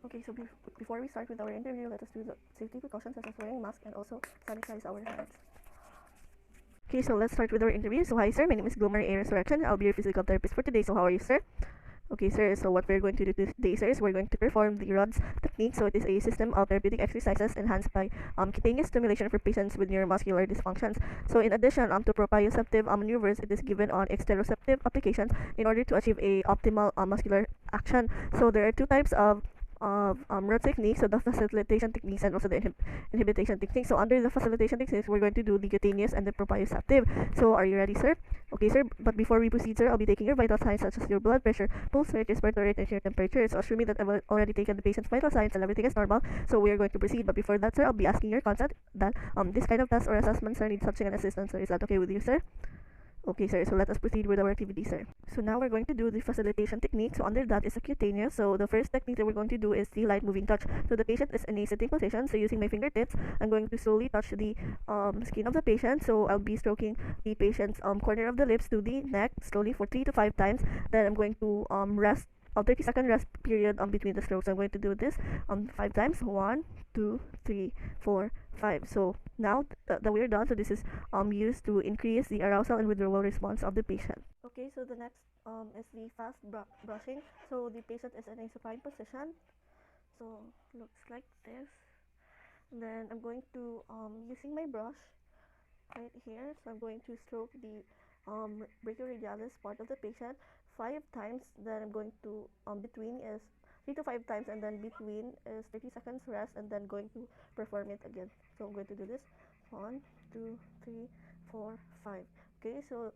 Okay, so before we start with our interview, let us do the safety precautions such as wearing mask and also sanitize our hands. Okay, so let's start with our interview. So hi sir, my name is Glomer A. Resurrection. I'll be your physical therapist for today. So how are you, sir? Okay, sir, so what we're going to do today, sir, is we're going to perform the Roods Technique. So it is a system of therapeutic exercises enhanced by cutaneous stimulation for patients with neuromuscular dysfunctions. So in addition to proprioceptive maneuvers, it is given on exteroceptive applications in order to achieve a optimal muscular action. So there are two types of road techniques, so the facilitation techniques and also the inhibition techniques. So under the facilitation techniques, we're going to do the cutaneous and the proprioceptive. So are you ready, sir? Okay, sir, but before we proceed, sir, I'll be taking your vital signs such as your blood pressure, pulse rate, respiratory rate, and your temperature. So assuming that I've already taken the patient's vital signs and everything is normal, so we are going to proceed. But before that, sir, I'll be asking your consent that this kind of test or assessment, sir, needs touching and assistance. So is that okay with you, sir? Okay, sir, so let us proceed with our activity, sir. So now we're going to do the facilitation technique. So under that is a cutaneous. So the first technique that we're going to do is the light moving touch. So the patient is in a sitting position. So using my fingertips, I'm going to slowly touch the skin of the patient. So I'll be stroking the patient's corner of the lips to the neck slowly for 3 to 5 times. Then I'm going to rest a 30-second rest period between the strokes. I'm going to do this 5 times. 1, 2, 3, 4, 5. So now that we're done, so this is used to increase the arousal and withdrawal response of the patient. Okay, so the next is the fast brushing. So the patient is in a supine position. So looks like this. And then I'm going to using my brush right here. So I'm going to stroke the brachioradialis part of the patient 5 times. Then I'm going to between is 3 to 5 times, and then between is 30 seconds rest, and then going to perform it again. So I'm going to do this 1, 2, 3, 4, 5. Okay, so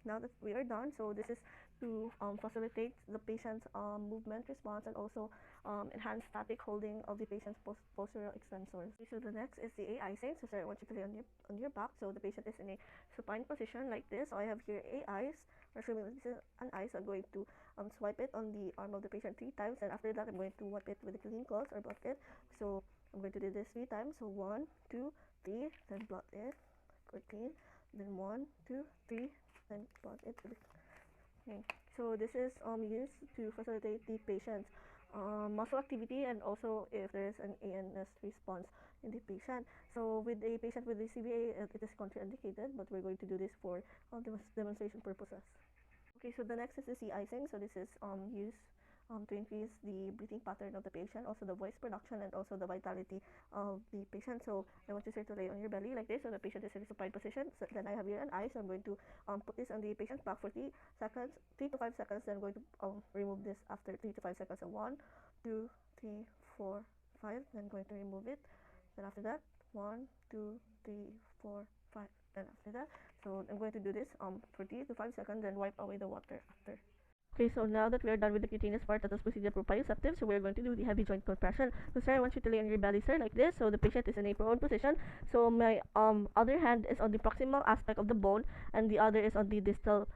now that we are done, so this is to facilitate the patient's movement response and also enhance static holding of the patient's postural extensors. Okay, so the next is the A-icing. So sir, I want you to lay on your back. So the patient is in a supine position like this. So I have here A-ice. Assuming this is an ice, I'm going to swipe it on the arm of the patient 3 times, and after that I'm going to wipe it with a clean cloth or blot it. So I'm going to do this 3 times. So 1, 2, 3, then blot it, or clean, then 1, 2, 3, then blot it. Okay. So this is used to facilitate the patient's muscle activity and also if there is an ANS response in the patient. So with a patient with the CVA, it is contraindicated, but we're going to do this for demonstration purposes. Okay, so the next is the C-icing. So this is used to increase the breathing pattern of the patient, also the voice production and also the vitality of the patient. So I want you to lay on your belly like this, so the patient is in a supine position. So then I have here an eye, so I'm going to put this on the patient's back for 3 seconds, 3 to 5 seconds. Then I'm going to remove this after 3 to 5 seconds. So 1, 2, 3, 4, 5. Then I'm going to remove it. Then after that, 1, 2, 3, 4, 5. Then after that, so I'm going to do this for 3 to 5 seconds, then wipe away the water after. Okay, so now that we are done with the cutaneous part, let us proceed to the proprioceptive. So we're going to do the heavy joint compression. So sir, I want you to lay on your belly, sir, like this. So the patient is in a prone position. So my other hand is on the proximal aspect of the bone, and the other is on the distal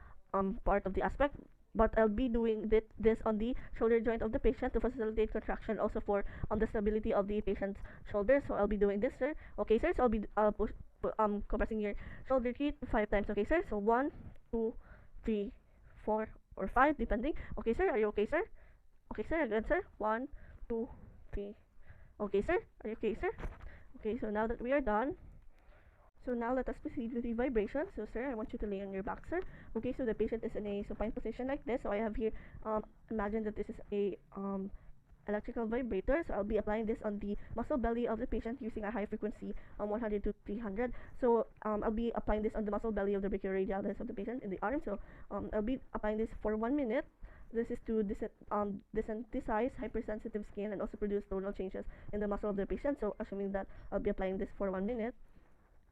part of the aspect. But I'll be doing this on the shoulder joint of the patient to facilitate contraction, also for the stability of the patient's shoulder. So I'll be doing this, sir. Okay, sir. So I'll be compressing your shoulder 3 to 5 times. Okay, sir. So 1, 2, 3, 4, or 5, depending. Okay, sir. Are you okay, sir? Okay, sir. Again, sir. 1, 2, 3. Okay, sir. Are you okay, sir? Okay, so now that we are done, so now let us proceed with the vibration. So sir, I want you to lay on your back, sir. Okay, so the patient is in a supine position like this. So I have here, imagine that this is a electrical vibrator. So I'll be applying this on the muscle belly of the patient using a high frequency 100 to 300. So I'll be applying this on the muscle belly of the brachioradialis of the patient in the arm. So I'll be applying this for 1 minute. This is to desensitize hypersensitive skin and also produce tonal changes in the muscle of the patient. So assuming that I'll be applying this for 1 minute.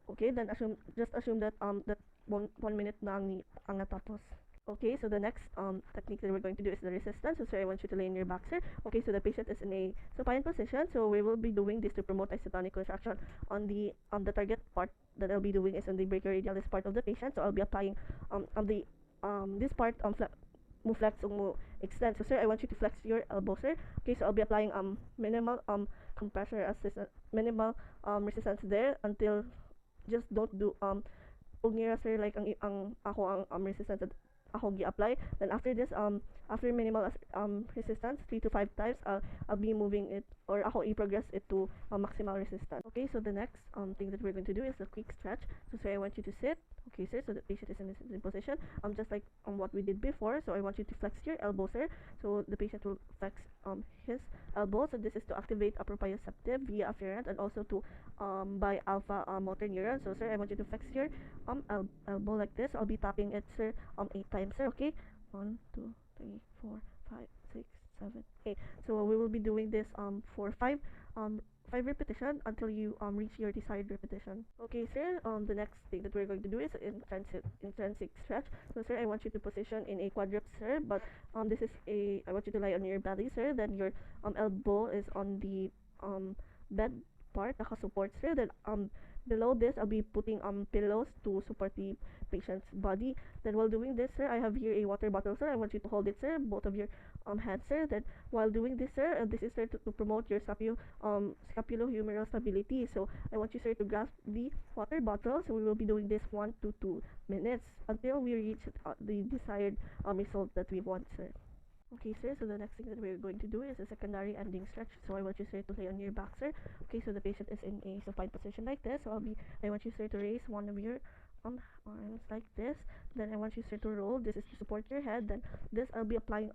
Okay, then just assume that that 1 minute na ang natapos. Okay, so the next technique that we're going to do is the resistance. So sir, I want you to lay in your back, sir. Okay, so the patient is in a supine position. So we will be doing this to promote isotonic contraction on the target part that I'll be doing is on the brachioradialis part of the patient. So I'll be applying on the this part mo flex o mo extend. So sir, I want you to flex your elbow, sir. Okay, so I'll be applying minimal compressor assistance, minimal resistance there until just don't do ug nira sir like ang ako ang resistance that ako gi-apply. Then after this after minimal resistance 3 to 5 times, I'll be moving it, or ako i-progress it to maximal resistance. Okay, so the next thing that we're going to do is a quick stretch. So sir, I want you to sit. Okay sir, so the patient is in this sitting position, just like what we did before. So I want you to flex your elbow sir, so the patient will flex his elbow. So this is to activate upper proprioceptive via afferent, and also to by alpha motor neuron. So sir, I want you to flex your elbow like this. I'll be tapping it sir 8 times sir. Okay, 1 2 3 4 5 6 7 8. So we will be doing this for five repetition until you reach your desired repetition. Okay sir, the next thing that we're going to do is intrinsic stretch. So sir, I want you to position in a quadruped sir, but this is a, I want you to lie on your belly sir, then your elbow is on the bed part, naka-support sir, then below this I'll be putting pillows to support the patient's body. Then while doing this sir, I have here a water bottle sir. I want you to hold it sir, both of your hands sir. Then while doing this sir, this is sir to promote your scapulohumeral stability. So I want you sir to grasp the water bottle. So we will be doing this 1 to 2 minutes until we reach the desired result that we want sir. Okay sir, so the next thing that we're going to do is a secondary ending stretch. So I want you sir to lay on your back sir. Okay, so the patient is in a supine position like this. So I want you sir to raise one of your arms like this. Then I want you sir to roll. This is to support your head. Then this I'll be applying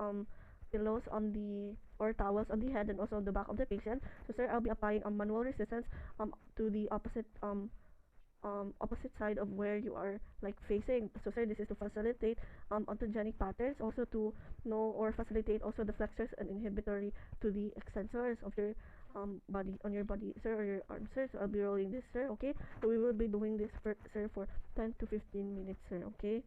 pillows on the, or towels on the head and also on the back of the patient. So sir, I'll be applying manual resistance to the opposite side of where you are like facing. So sir, this is to facilitate ontogenic patterns, also to know or facilitate also the flexors and inhibitory to the extensors of your body, on your body sir, or your arm sir. So I'll be rolling this sir. Okay, so we will be doing this sir for 10 to 15 minutes sir. Okay.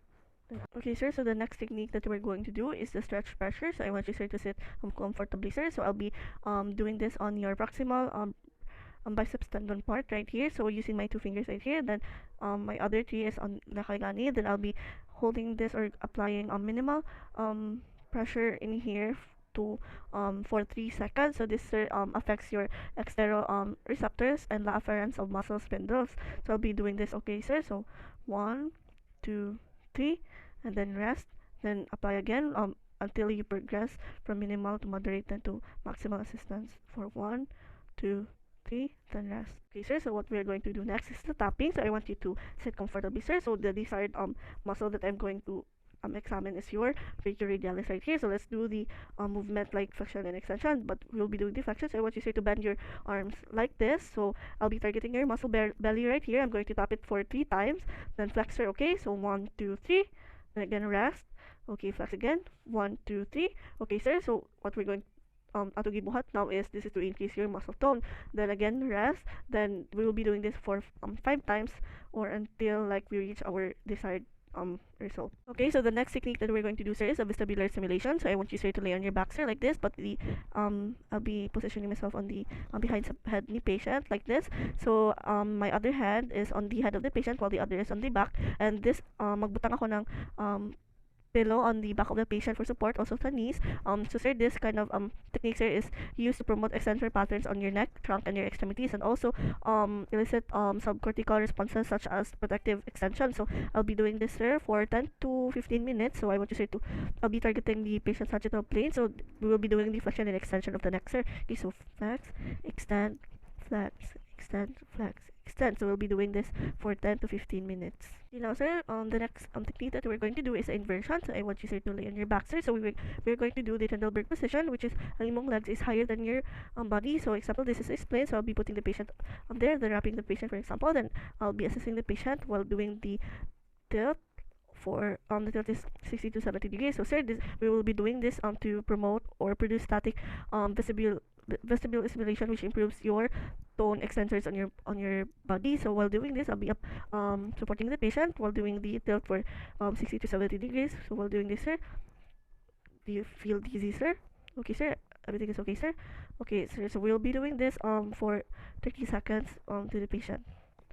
Okay sir, so the next technique that we're going to do is the stretch pressure. So I want you sir to sit comfortably sir. So I'll be doing this on your proximal biceps tendon part right here. So using my 2 fingers right here, then my other 3 is on the kailani. Then I'll be holding this or applying a minimal pressure in here to for 3 seconds. So this affects your external receptors and the afferents of muscle spindles. So I'll be doing this. Okay sir, so 1 2 3, and then rest, then apply again until you progress from minimal to moderate then to maximal assistance for 1 2 3, then rest. Okay sir, so what we are going to do next is the tapping. So I want you to sit comfortably sir. So the desired muscle that I'm going to examine is your brachioradialis right here. So let's do the movement like flexion and extension, but we'll be doing the flexion. So I want you sir to bend your arms like this. So I'll be targeting your muscle belly right here. I'm going to tap it for 3 times, then flex sir. Okay, so 1 2 3, then again rest. Okay, flex again, 1 2 3. Okay sir, so what we're going ato gibuhat now is this is to increase your muscle tone. Then again rest, then we will be doing this for 5 times, or until like we reach our desired result. Okay, so the next technique that we're going to do sir is a vestibular stimulation. So I want you sir to lay on your back sir like this, but the I'll be positioning myself on the behind head of the patient like this. So my other hand is on the head of the patient while the other is on the back, and this magbutang ako ng pillow on the back of the patient for support, also sa knees. So sir, this kind of technique sir is used to promote extensor patterns on your neck, trunk, and your extremities, and also elicit subcortical responses such as protective extension. So I'll be doing this sir for 10 to 15 minutes. So I want you sir to, I'll be targeting the patient's sagittal plane. So we will be doing the flexion and extension of the neck sir. Okay, so flex, extend, flex, extend, flex, extend. So we'll be doing this for 10 to 15 minutes. Okay, now sir, the next technique that we're going to do is inversion. So I want you sir to lay on your back sir. So we're going to do the Trendelenburg position, which is ang imong legs is higher than your body. So example, this is explained. So I'll be putting the patient there, then wrapping the patient for example. Then I'll be assisting the patient while doing the tilt. For the tilt is 60 to 70 degrees. So sir, we will be doing this to promote or produce static vestibular stimulation, which improves your tone extensors on your body. So while doing this, I'll be supporting the patient while doing the tilt for 60 to 70 degrees. So while doing this sir, do you feel dizzy sir? Okay sir, everything is okay sir? Okay sir, so we'll be doing this for 30 seconds to the patient.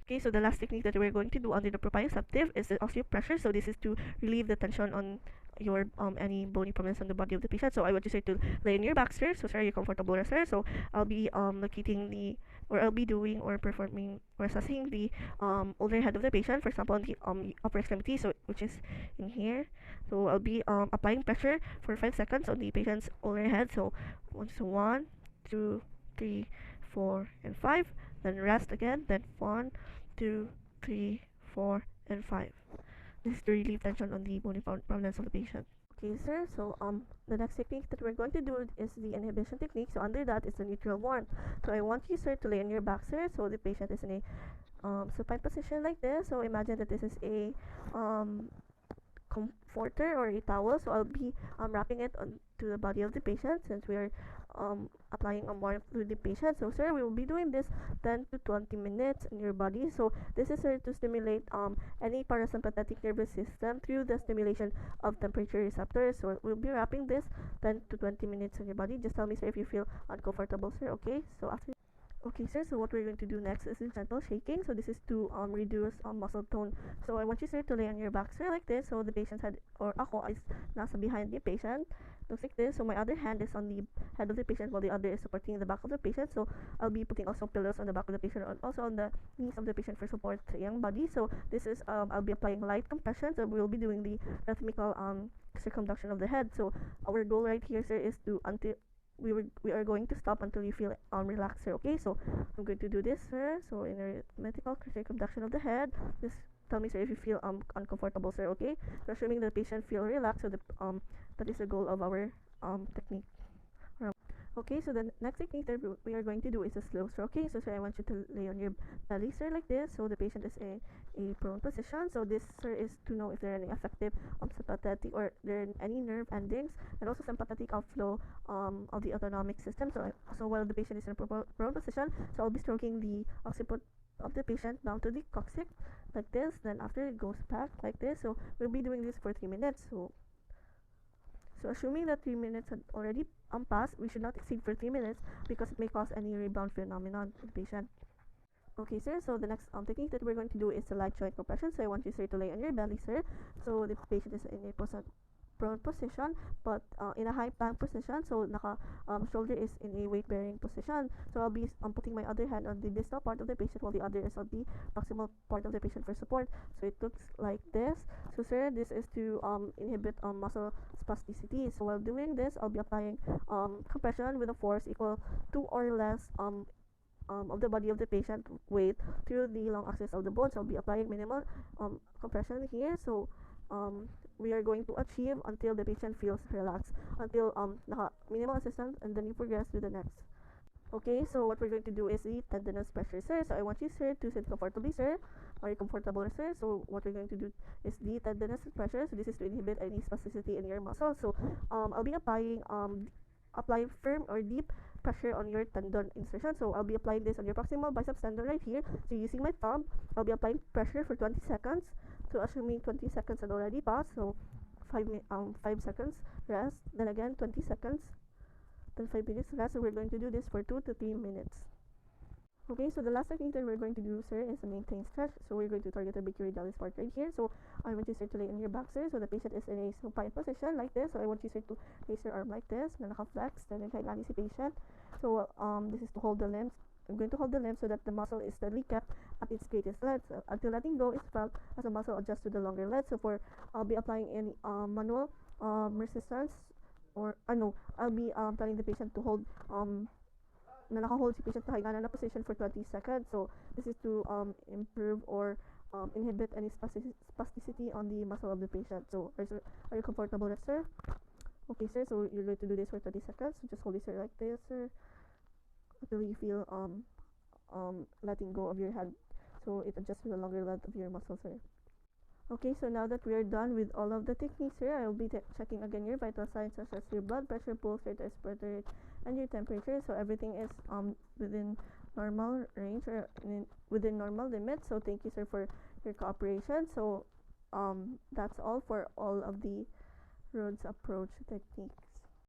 Okay, so the last technique that we're going to do under the proprioceptive is the osteopressure. So this is to relieve the tension on your any bony prominence on the body of the patient. So I want you sir to lay on your back sir. So sir, are you comfortable sir? So I'll be locating the or I'll be doing or performing or assessing the ulnar head of the patient, for example, on the upper extremity, so which is in here. So I'll be applying pressure for 5 seconds on the patient's ulnar head. So 1, 2, 3, 4, and 5. Then rest again. Then 1, 2, 3, 4, and 5. This is to relieve tension on the bony prominence of the patient. Okay, sir. So the next technique that we're going to do is the inhibition technique. So under that is the neutral warm. So I want you, sir, to lay on your back, sir. So the patient is in a supine position like this. So imagine that this is a comforter or a towel. So I'll be wrapping it onto the body of the patient since we are applying a warmth to the patient. So sir, we will be doing this 10 to 20 minutes in your body. So this is sir to stimulate any parasympathetic nervous system through the stimulation of temperature receptors. So we'll be wrapping this 10 to 20 minutes in your body. Just tell me, sir, if you feel uncomfortable, sir. Okay, so after. Okay, sir, so what we're going to do next is gentle shaking. So this is to reduce muscle tone. So I want you, sir, to lay on your back, sir, like this. So the patient's head, or ako, is nasa behind the patient. Looks like this. So my other hand is on the head of the patient while the other is supporting the back of the patient. So I'll be putting also pillows on the back of the patient and also on the knees of the patient for support sa iyang body. So this is, I'll be applying light compression. So we'll be doing the rhythmical circumduction of the head. So our goal right here, sir, is to until we are going to stop until you feel relaxed, sir. Okay, so I'm going to do this, sir. So in a rhythmical circumduction of the head, just tell me, sir, if you feel uncomfortable, sir. Okay, so assuming the patient feel relaxed, so the that is the goal of our technique. Okay, so the next technique that we are going to do is a slow stroking. So sir, I want you to lay on your belly, sir, like this. So the patient is in a prone position. So this, sir, is to know if there are any effective sympathetic or there are any nerve endings and also sympathetic outflow of the autonomic system. So while the patient is in a prone position, so I'll be stroking the occiput of the patient down to the coccyx like this. Then after it goes back like this. So we'll be doing this for 3 minutes. So assuming that 3 minutes had already passed, we should not exceed for 3 minutes because it may cause any rebound phenomenon in the patient. Okay, sir, so the next technique that we're going to do is the light joint compression. So I want you, sir, to lay on your belly, sir. So the patient is in a prone position, but in a high plank position. So shoulder is in a weight bearing position. So I'll be putting my other hand on the distal part of the patient while the other is on the proximal part of the patient for support. So it looks like this. So sir, this is to inhibit muscle spasticity. So while doing this, I'll be applying compression with a force equal to or less of the body of the patient weight through the long axis of the bone. So I'll be applying minimal compression here. So we are going to achieve until the patient feels relaxed, until minimal assistance, and then you progress to the next. Okay, so what we're going to do is the tendinous pressure, sir. So I want you, sir, to sit comfortably, sir. Are you comfortable, sir? So what we're going to do is the tendinous pressure. So this is to inhibit any spasticity in your muscle. So I'll be applying firm or deep pressure on your tendon insertion. So I'll be applying this on your proximal biceps tendon right here. So using my thumb, I'll be applying pressure for 20 seconds. So assuming 20 seconds had already passed, so 5 seconds rest, then again 20 seconds, then 5 minutes rest. So we're going to do this for 2 to 3 minutes. Okay, so the last technique that we're going to do, sir, is a maintain stretch. So we're going to target the brachioradialis part right here. So I want you, sir, to lay on your back, sir. So the patient is in a supine position like this. So I want you, sir, to raise your arm like this, na naka-flex, then incline si patient. So this is to hold the limbs. I'm going to hold the limb so that the muscle is steadily kept at its greatest length. So until letting go is felt as the muscle adjusts to the longer length. So I'll be applying any manual resistance, or no, I'll be telling the patient to hold na naka-hold si patient nakahiga na position for 20 seconds. So this is to improve or inhibit any spasticity on the muscle of the patient. So are you comfortable with, sir? Okay, sir, so you're going to do this for 30 seconds. So just hold it, sir, like this, sir, until you feel letting go of your hand, so it adjusts to the longer length of your muscle, sir. Okay, so now that we are done with all of the techniques, sir, I will be checking again your vital signs such as your blood pressure, pulse rate, respiratory rate, and your temperature. So everything is within normal range or within normal limits. So thank you, sir, for your cooperation. So that's all for all of the Roods approach techniques.